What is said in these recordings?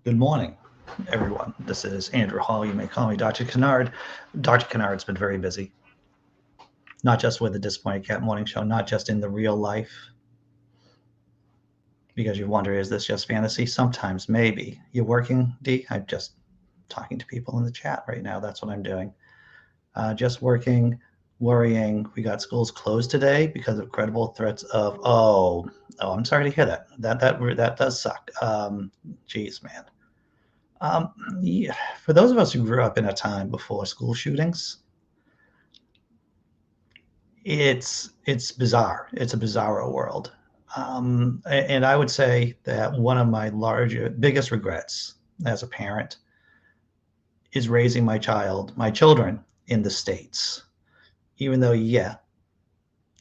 Good morning, everyone. This is Andrew Hall. You may call me Dr. Kennard. Dr. Kennard's been very busy, not just with the Disappointed Cat Morning Show, not just in the real life, because you wonder, is this just fantasy? Sometimes, maybe. You working, Dee? I'm just talking to people in the chat right now. That's what I'm doing. Just working, worrying. We got schools closed today because of credible threats of, I'm sorry to hear that. That does suck. Geez, man. Yeah, for those of us who grew up in a time before school shootings, it's bizarre. It's a bizarro world. And I would say that one of my biggest regrets as a parent is raising my children in the States. Even though, yeah,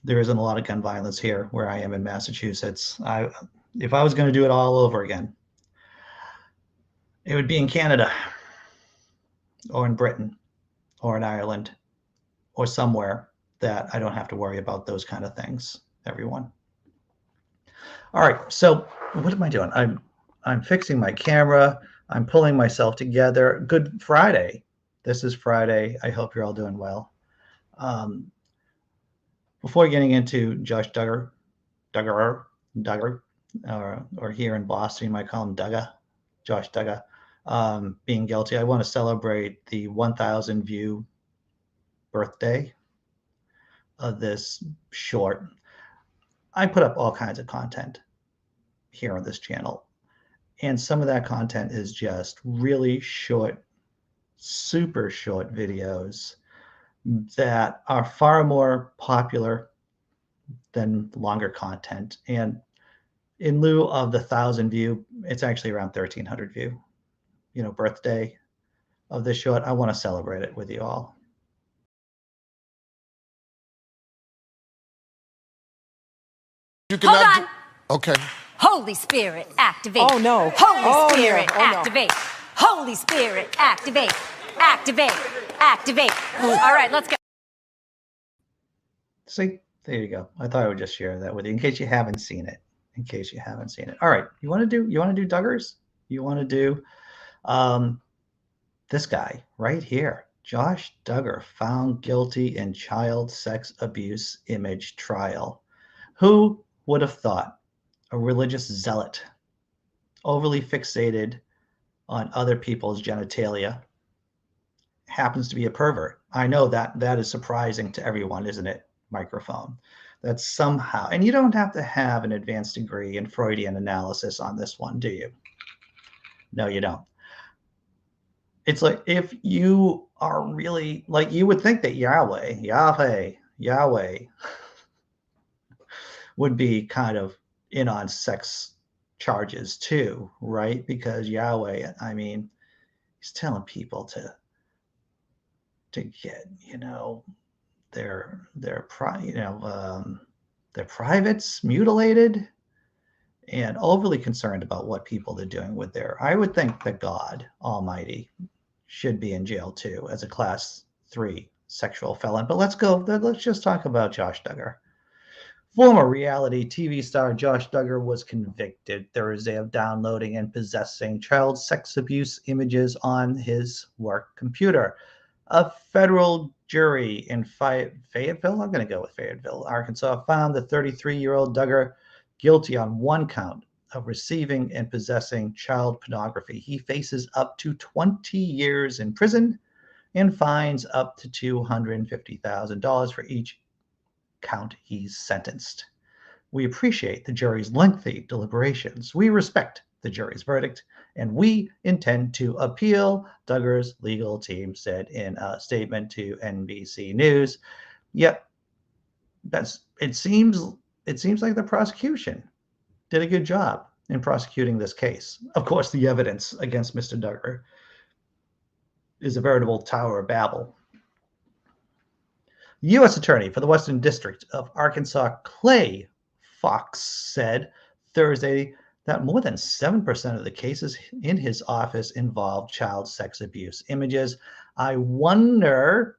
there isn't a lot of gun violence here where I am in Massachusetts. If I was going to do it all over again, it would be in Canada or in Britain or in Ireland or somewhere that I don't have to worry about those kind of things, everyone. All right, so what am I doing? I'm fixing my camera. I'm pulling myself together. Good Friday. This is Friday. I hope you're all doing well. Before getting into Josh Duggar, or here in Boston, you might call him Duggar, Josh Duggar, being guilty, I want to celebrate the 1,000 view birthday of this short. I put up all kinds of content here on this channel, and some of that content is just really short, super short videos that are far more popular than longer content. And in lieu of the 1,000 view, it's actually around 1,300 view, birthday of this short. I want to celebrate it with you all. Hold on. Okay. Holy Spirit, activate. Oh, no. Holy Spirit, no. activate. Holy Spirit, activate. Activate. Activate. All right, let's go. See, there you go. I thought I would just share that with you in case you haven't seen it. All right, you want to do Duggars? You want to do this guy right here, Josh Duggar, found guilty in child sex abuse image trial. Who would have thought a religious zealot, overly fixated on other people's genitalia, happens to be a pervert? I know that is surprising to everyone, isn't it? Microphone. That somehow, and you don't have to have an advanced degree in Freudian analysis on this one, do you? No, you don't. It's like if you are really, like, you would think that Yahweh would be kind of in on sex charges too, right? Because Yahweh, I mean, he's telling people to get, their privates mutilated, and overly concerned about what people are doing with I would think that God Almighty should be in jail too as a class 3 sexual felon. But let's just talk about Josh Duggar. Former reality TV star Josh Duggar was convicted Thursday of downloading and possessing child sex abuse images on his work computer. A federal jury in Fayetteville, I'm going to go with Fayetteville, Arkansas, found the 33-year-old Duggar guilty on one count of receiving and possessing child pornography. He faces up to 20 years in prison and fines up to $250,000 for each count he's sentenced. We appreciate the jury's lengthy deliberations. We respect the jury's verdict, and we intend to appeal, Duggar's legal team said in a statement to NBC News. Yet, it seems like the prosecution did a good job in prosecuting this case. Of course, the evidence against Mr. Duggar is a veritable Tower of Babel. U.S. Attorney for the Western District of Arkansas, Clay Fox, said Thursday that more than 7% of the cases in his office involved child sex abuse images. I wonder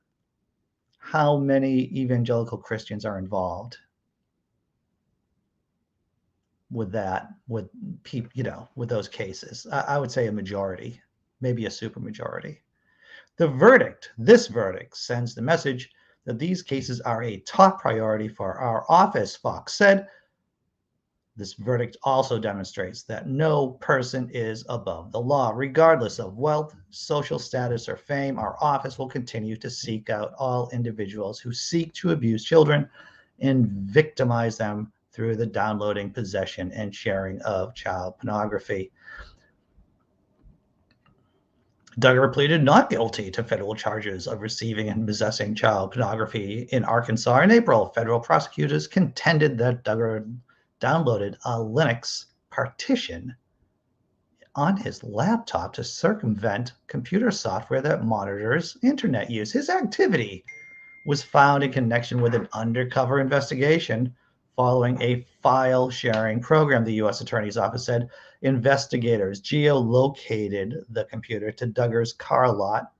how many evangelical Christians are involved. with that, with people, with those cases. I would say a majority, maybe a supermajority. This verdict sends the message that these cases are a top priority for our office, Fox said. This verdict also demonstrates that no person is above the law. Regardless of wealth, social status, or fame, our office will continue to seek out all individuals who seek to abuse children and victimize them through the downloading, possession, and sharing of child pornography. Duggar pleaded not guilty to federal charges of receiving and possessing child pornography in Arkansas in April. Federal prosecutors contended that Duggar downloaded a Linux partition on his laptop to circumvent computer software that monitors internet use. His activity was found in connection with an undercover investigation following a file sharing program, the U.S. Attorney's Office said. Investigators geolocated the computer to Duggar's car lot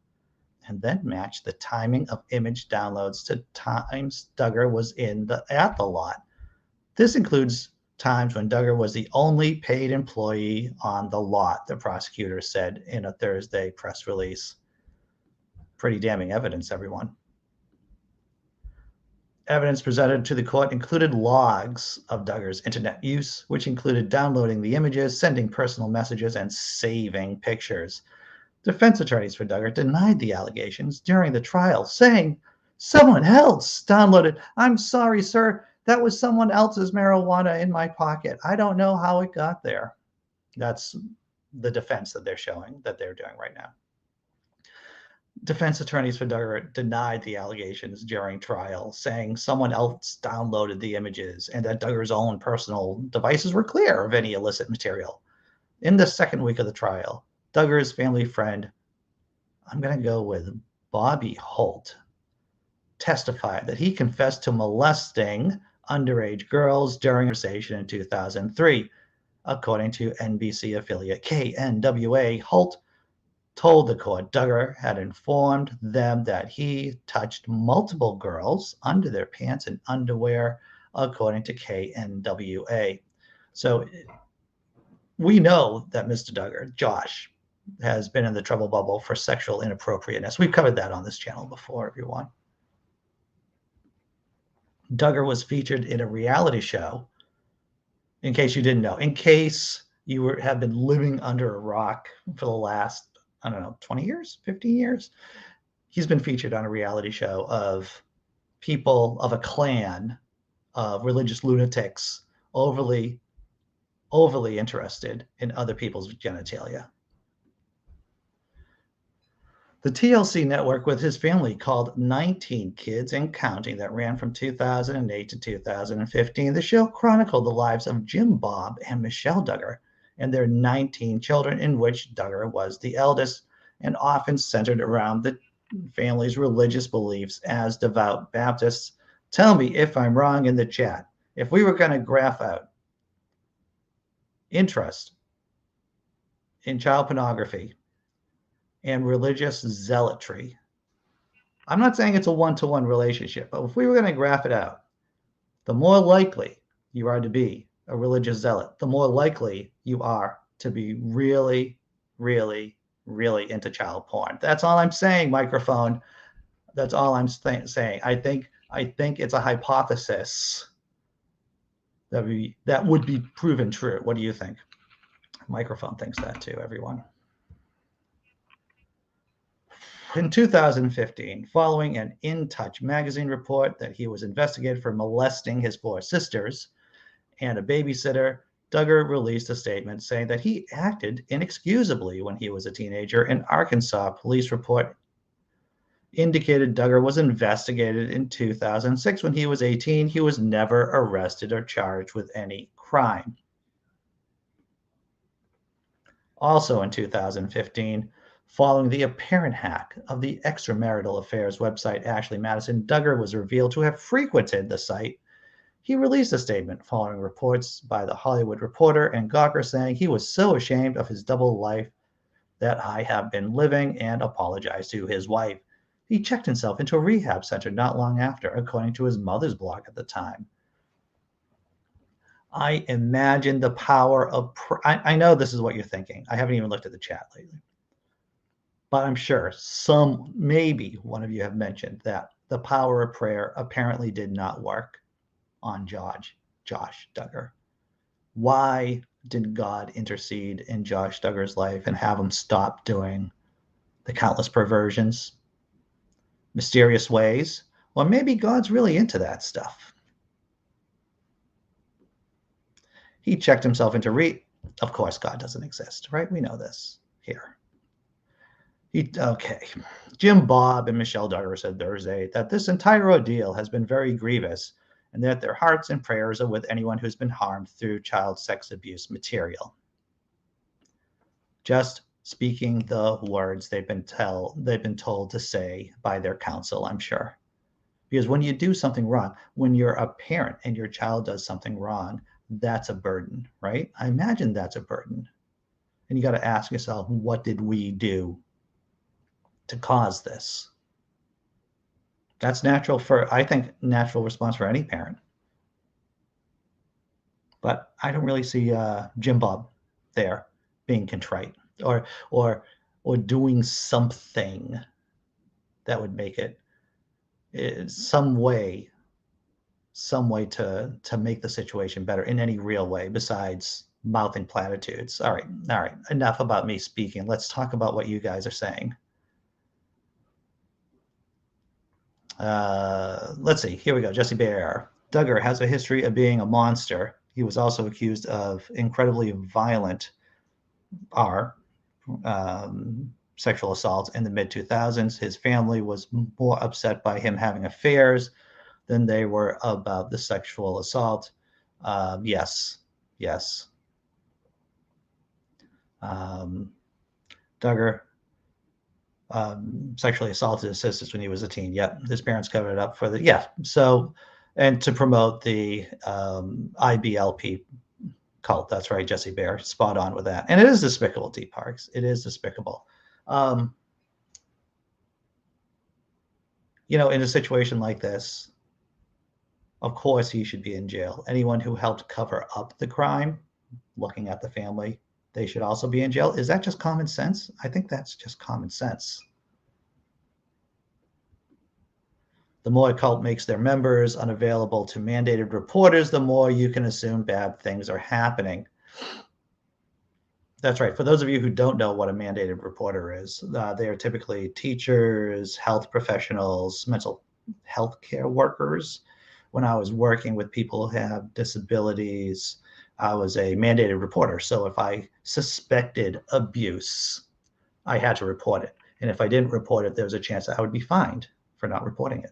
and then matched the timing of image downloads to times Duggar was at the lot. This includes times when Duggar was the only paid employee on the lot, the prosecutor said in a Thursday press release. Pretty damning evidence, everyone. Evidence presented to the court included logs of Duggar's internet use, which included downloading the images, sending personal messages, and saving pictures. Defense attorneys for Duggar denied the allegations during the trial, saying, "Someone else downloaded. I'm sorry, sir. That was someone else's marijuana in my pocket. I don't know how it got there." That's the defense that they're showing, that they're doing right now. Defense attorneys for Duggar denied the allegations during trial, saying someone else downloaded the images and that Duggar's own personal devices were clear of any illicit material. In the second week of the trial, Duggar's family friend, I'm going to go with Bobby Holt, testified that he confessed to molesting underage girls during a conversation in 2003. According to NBC affiliate KNWA, Holt told the court Duggar had informed them that he touched multiple girls under their pants and underwear, according to KNWA. So we know that Mr. Duggar, Josh, has been in the trouble bubble for sexual inappropriateness. We've covered that on this channel before, everyone. Duggar was featured in a reality show, in case you didn't know, in case you have been living under a rock for the last, 20 years, 15 years. He's been featured on a reality show of people of a clan of religious lunatics overly interested in other people's genitalia. The TLC network with his family, called 19 Kids and Counting, that ran from 2008 to 2015. The show chronicled the lives of Jim Bob and Michelle Duggar and their 19 children, in which Duggar was the eldest, and often centered around the family's religious beliefs as devout Baptists. Tell me if I'm wrong in the chat. If we were going to graph out interest in child pornography and religious zealotry, I'm not saying it's a one-to-one relationship, but if we were going to graph it out, the more likely you are to be a religious zealot, the more likely you are to be really, really, really into child porn. That's all I'm saying, microphone. That's all I'm saying. I think it's a hypothesis that would be proven true. What do you think? Microphone thinks that too, everyone. In 2015, following an In Touch magazine report that he was investigated for molesting his 4 sisters and a babysitter, Duggar released a statement saying that he acted inexcusably when he was a teenager. An Arkansas police report indicated Duggar was investigated in 2006. When he was 18, he was never arrested or charged with any crime. Also in 2015, following the apparent hack of the extramarital affairs website Ashley Madison, Duggar was revealed to have frequented the site. He released a statement following reports by The Hollywood Reporter and Gawker saying he was so ashamed of his double life that I have been living, and apologized to his wife. He checked himself into a rehab center not long after, according to his mother's blog at the time. I imagine the power of I know this is what you're thinking. I haven't even looked at the chat lately. But I'm sure maybe one of you have mentioned that the power of prayer apparently did not work on Josh Duggar. Why did God intercede in Josh Duggar's life and have him stop doing the countless perversions, mysterious ways? Well, maybe God's really into that stuff. He checked himself into Of course, God doesn't exist, right? We know this here. Okay. Jim Bob and Michelle Duggar said Thursday that this entire ordeal has been very grievous and that their hearts and prayers are with anyone who's been harmed through child sex abuse material. Just speaking the words they've been told to say by their counsel, I'm sure. Because when you do something wrong, when you're a parent and your child does something wrong, that's a burden, right? I imagine that's a burden. And you got to ask yourself, what did we do to cause this? That's natural I think, natural response for any parent. But I don't really see Jim Bob there being contrite or doing something that would make it some way to make the situation better in any real way besides mouthing platitudes. All right. Enough about me speaking. Let's talk about what you guys are saying. Let's see. Here we go. Jessi Bear. Duggar has a history of being a monster. He was also accused of incredibly violent sexual assaults in the mid-2000s. His family was more upset by him having affairs than they were about the sexual assault. Yes. Duggar sexually assaulted his sisters when he was a teen. Yep, his parents covered it up for So, and to promote the IBLP cult. That's right, Jessi Bear, spot on with that. And it is despicable, Dee Parks. It is despicable. In a situation like this, of course he should be in jail. Anyone who helped cover up the crime, looking at the family, they should also be in jail. Is that just common sense? I think that's just common sense. The more a cult makes their members unavailable to mandated reporters, the more you can assume bad things are happening. That's right. For those of you who don't know what a mandated reporter is, they are typically teachers, health professionals, mental health care workers. When I was working with people who have disabilities, I was a mandated reporter. So if I suspected abuse, I had to report it. And if I didn't report it, there was a chance that I would be fined for not reporting it.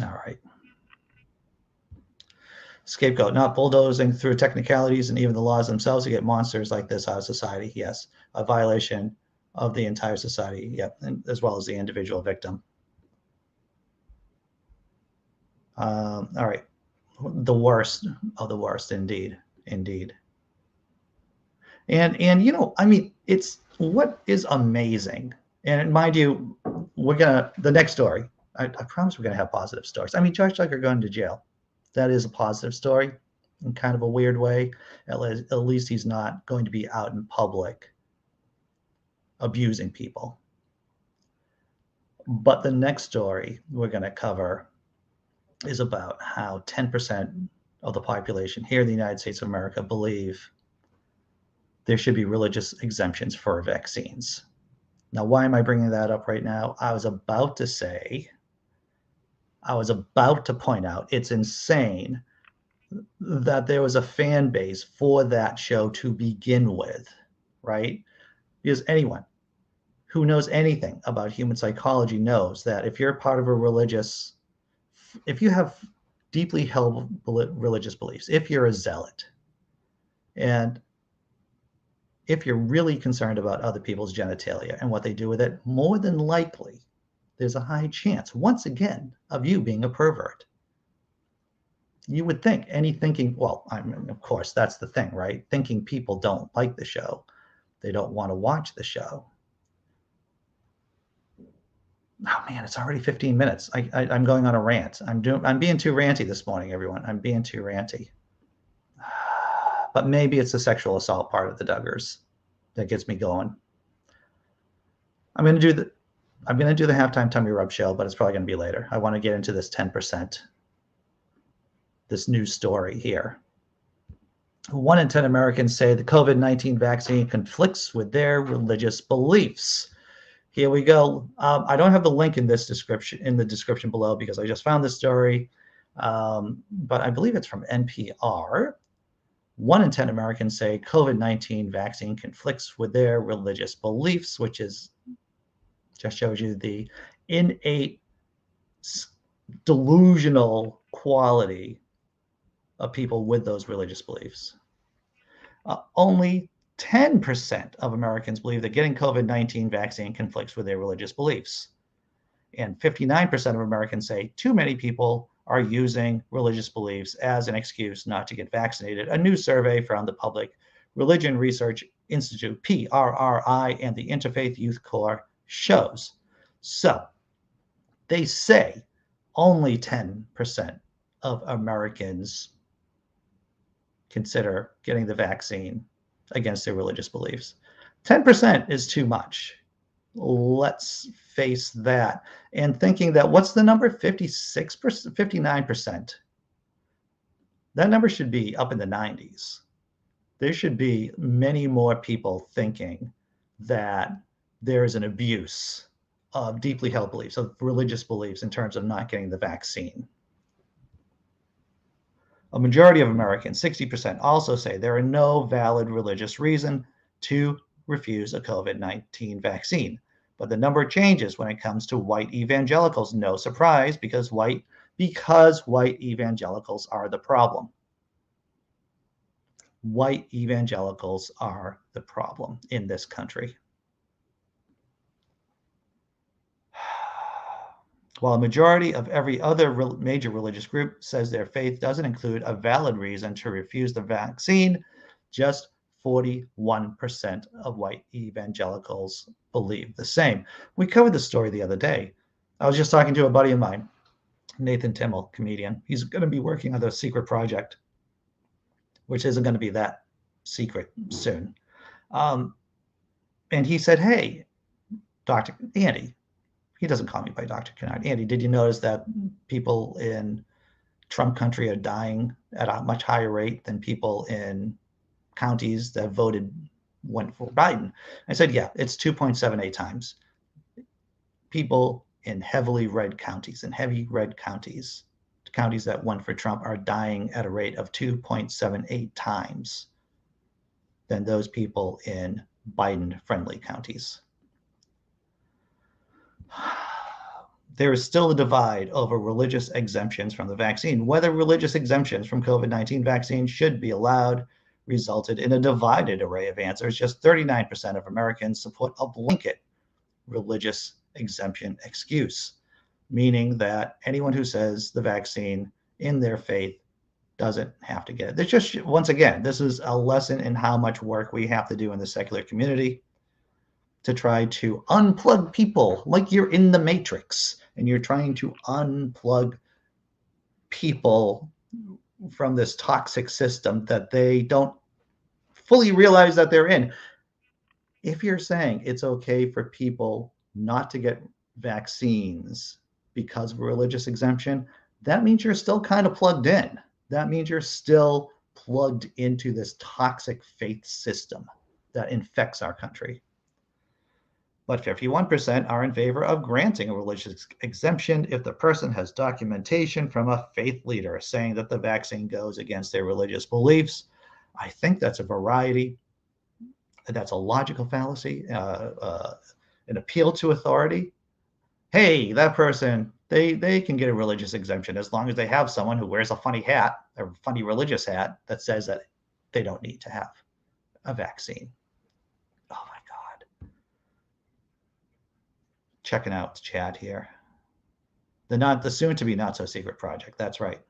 All right. Scapegoat, not bulldozing through technicalities and even the laws themselves to get monsters like this out of society. Yes, a violation of the entire society. Yep, and as well as the individual victim. All right, the worst of the worst, indeed. And I mean, it's what is amazing. And mind you, the next story. I promise we're gonna have positive stories. I mean, Josh Duggar going to jail. That is a positive story in kind of a weird way. At least he's not going to be out in public abusing people. But the next story we're going to cover is about how 10% of the population here in the United States of America believe there should be religious exemptions for vaccines. Now, why am I bringing that up right now? I was about to point out it's insane that there was a fan base for that show to begin with, right? Because anyone who knows anything about human psychology knows that if you're part of if you have deeply held religious beliefs, if you're a zealot, and if you're really concerned about other people's genitalia and what they do with it, more than likely, there's a high chance, once again, of you being a pervert. You would think of course, that's the thing, right? Thinking people don't like the show. They don't want to watch the show. Oh man, it's already 15 minutes. I'm going on a rant. I'm being too ranty this morning, everyone. I'm being too ranty. But maybe it's the sexual assault part of the Duggars that gets me going. I'm gonna do the halftime tummy rub show, but it's probably gonna be later. I want to get into this 10%, this news story here. 1 in 10 Americans say the COVID-19 vaccine conflicts with their religious beliefs. Here we go. I don't have the link in the description below because I just found this story, but I believe it's from NPR. 1 in 10 Americans say COVID-19 vaccine conflicts with their religious beliefs, which just shows you the innate delusional quality of people with those religious beliefs. Only 10% of Americans believe that getting COVID-19 vaccine conflicts with their religious beliefs. And 59% of Americans say too many people are using religious beliefs as an excuse not to get vaccinated. A new survey from the Public Religion Research Institute, PRRI, and the Interfaith Youth Corps shows. So they say only 10% of Americans consider getting the vaccine against their religious beliefs. 10% is too much. Let's face that. And thinking that, what's the number? 56%, 59%. That number should be up in the 90s. There should be many more people thinking that there is an abuse of deeply held beliefs, of religious beliefs, in terms of not getting the vaccine. A majority of Americans, 60%, also say there are no valid religious reason to refuse a COVID-19 vaccine. But the number changes when it comes to white evangelicals. No surprise, because white evangelicals are the problem. White evangelicals are the problem in this country. While a majority of every other major religious group says their faith doesn't include a valid reason to refuse the vaccine, just 41% of white evangelicals believe the same. We covered this story the other day. I was just talking to a buddy of mine, Nathan Timmel, comedian. He's going to be working on the secret project, which isn't going to be that secret soon. And he said, hey, Dr. Andy, he doesn't call me by Dr. Kennard. Andy, did you notice that people in Trump country are dying at a much higher rate than people in counties that went for Biden? I said, yeah, it's 2.78 times. People in heavy red counties counties that went for Trump, are dying at a rate of 2.78 times than those people in Biden-friendly counties. There is still a divide over religious exemptions from the vaccine. Whether religious exemptions from COVID-19 vaccine should be allowed resulted in a divided array of answers. Just 39% of Americans support a blanket religious exemption excuse, meaning that anyone who says the vaccine in their faith doesn't have to get it. There's just, once again, this is a lesson in how much work we have to do in the secular community to try to unplug people, like you're in the Matrix and you're trying to unplug people from this toxic system that they don't fully realize that they're in. If you're saying it's okay for people not to get vaccines because of a religious exemption, that means you're still kind of plugged in. That means you're still plugged into this toxic faith system that infects our country. But 51% are in favor of granting a religious exemption if the person has documentation from a faith leader saying that the vaccine goes against their religious beliefs. I think that's a variety. That's a logical fallacy, an appeal to authority. Hey, that person, they can get a religious exemption as long as they have someone who wears a funny hat, a funny religious hat, that says that they don't need to have a vaccine. Oh my God. Checking out the chat here. The soon to be not so secret project. That's right.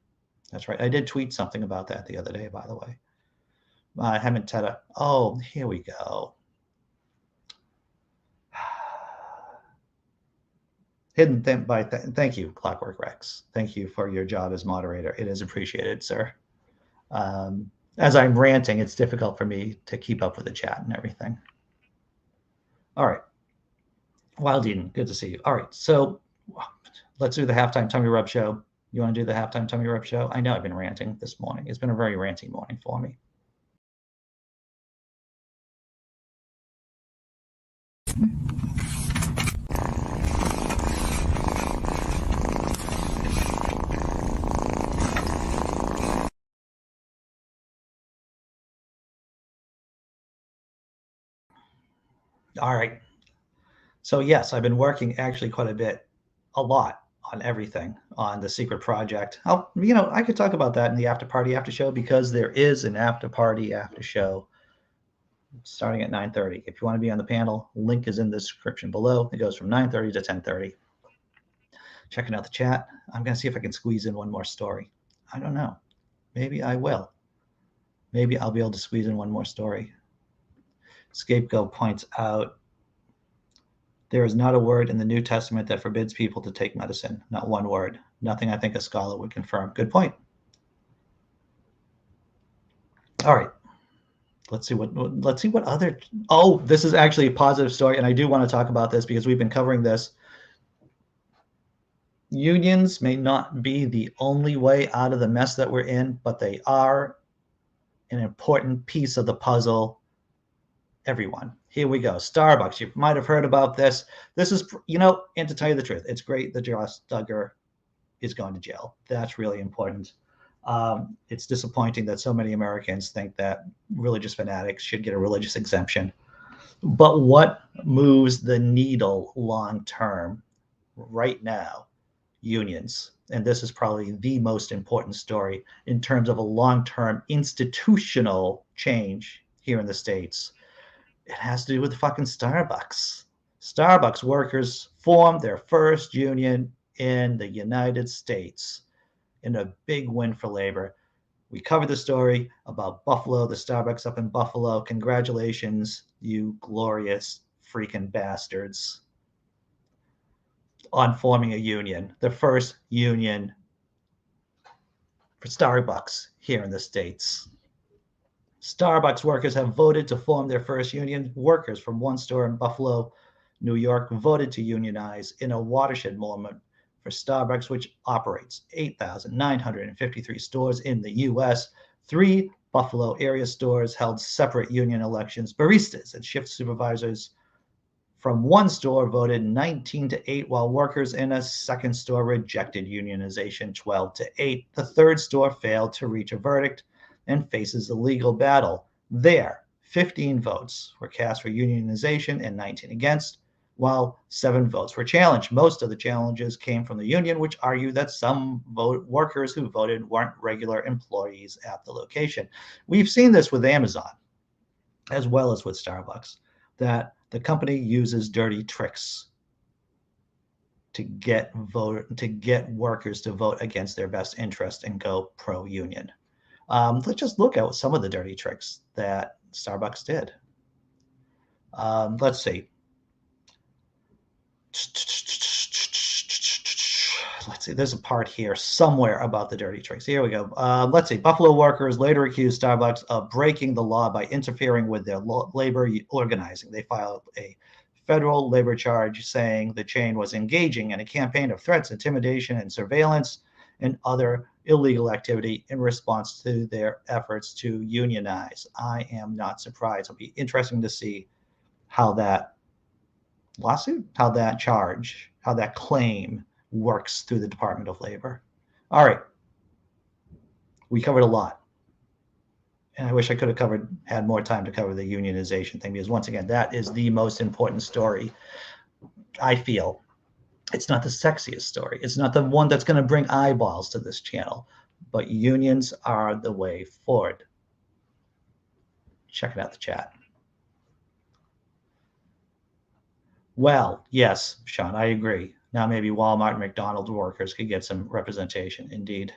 That's right. I did tweet something about that the other day, by the way. I haven't had a, oh, here we go. Hidden thank you, Clockwork Rex. Thank you for your job as moderator. It is appreciated, sir. As I'm ranting, it's difficult for me to keep up with the chat and everything. All right. Wild Eden, good to see you. All right, so let's do the halftime tummy rub show. You want to do the halftime tummy rub show? I know I've been ranting this morning. It's been a very ranty morning for me. All right. So yes, I've been working actually quite a lot on everything on the secret project. I could talk about that in the after party after show because there is an after party after show starting at 9:30. If you want to be on the panel, link is in the description below. It goes from 9:30 to 10:30. Checking out the chat. I'm going to see if I can squeeze in one more story. I don't know. Maybe I will. Maybe I'll be able to squeeze in one more story. Scapegoat points out, there is not a word in the New Testament that forbids people to take medicine. Not one word. Nothing I think a scholar would confirm. Good point. All right. Let's see what other. Oh, this is actually a positive story, and I do want to talk about this because we've been covering this. Unions may not be the only way out of the mess that we're in, but they are an important piece of the puzzle. Everyone, here we go. Starbucks, you might have heard about this. This is, and to tell you the truth, it's great that Josh Duggar is going to jail. That's really important. It's disappointing that so many Americans think that religious fanatics should get a religious exemption. But what moves the needle long term right now? Unions. And this is probably the most important story in terms of a long-term institutional change here in the States. It has to do with fucking Starbucks. Starbucks workers formed their first union in the United States in a big win for labor. We covered the story about Buffalo, the Starbucks up in Buffalo. Congratulations, you glorious freaking bastards, on forming a union, the first union for Starbucks here in the States. Starbucks workers have voted to form their first union. Workers from one store in Buffalo, New York, voted to unionize in a watershed moment for Starbucks, which operates 8,953 stores in the U.S. 3 Buffalo area stores held separate union elections. Baristas and shift supervisors from one store voted 19-8, while workers in a second store rejected unionization 12-8. The third store failed to reach a verdict and faces a legal battle. There, 15 votes were cast for unionization and 19 against, while 7 votes were challenged. Most of the challenges came from the union, which argued that some workers who voted weren't regular employees at the location. We've seen this with Amazon, as well as with Starbucks, that the company uses dirty tricks to get workers to vote against their best interest and go pro-union. Let's just look at some of the dirty tricks that Starbucks did. Let's see. Let's see. There's a part here somewhere about the dirty tricks. Here we go. Let's see. Buffalo workers later accused Starbucks of breaking the law by interfering with their labor organizing. They filed a federal labor charge saying the chain was engaging in a campaign of threats, intimidation, and surveillance and other illegal activity in response to their efforts to unionize. I am not surprised. It'll be interesting to see how that lawsuit, how that charge, how that claim works through the Department of Labor. All right. We covered a lot. And I wish I could have had more time to cover the unionization thing, because once again, that is the most important story. I feel it's not the sexiest story. It's not the one that's going to bring eyeballs to this channel, but unions are the way forward. Check it out, the chat. Well, yes, Sean, I agree. Now maybe Walmart and McDonald's workers could get some representation. Indeed.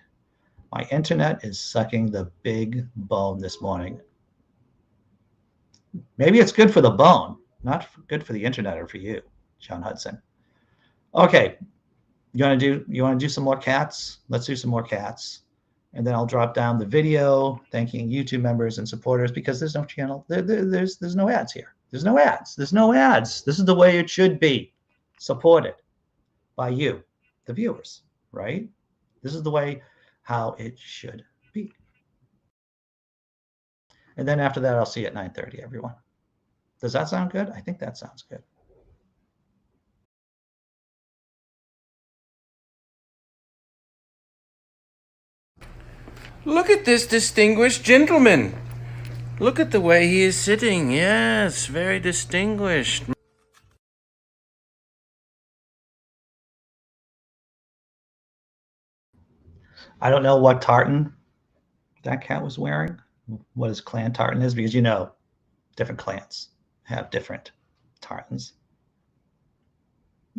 My internet is sucking the big bone this morning. Maybe it's good for the bone, not good for the internet or for you, Sean Hudson. Okay, you want to do some more cats? Let's do some more cats, and then I'll drop down the video thanking YouTube members and supporters, because there's no channel. There's no ads here. There's no ads. There's no ads. This is the way it should be, supported by you, the viewers, right? This is the way how it should be. And then after that, I'll see you at 9:30, everyone. Does that sound good? I think that sounds good. Look at this distinguished gentleman. Look at the way he is sitting. Yes, very distinguished. I don't know what tartan that cat was wearing, what his clan tartan is, because different clans have different tartans.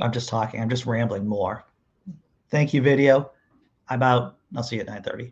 I'm just talking. I'm just rambling more. Thank you, video. I'm out. I'll see you at 9:30.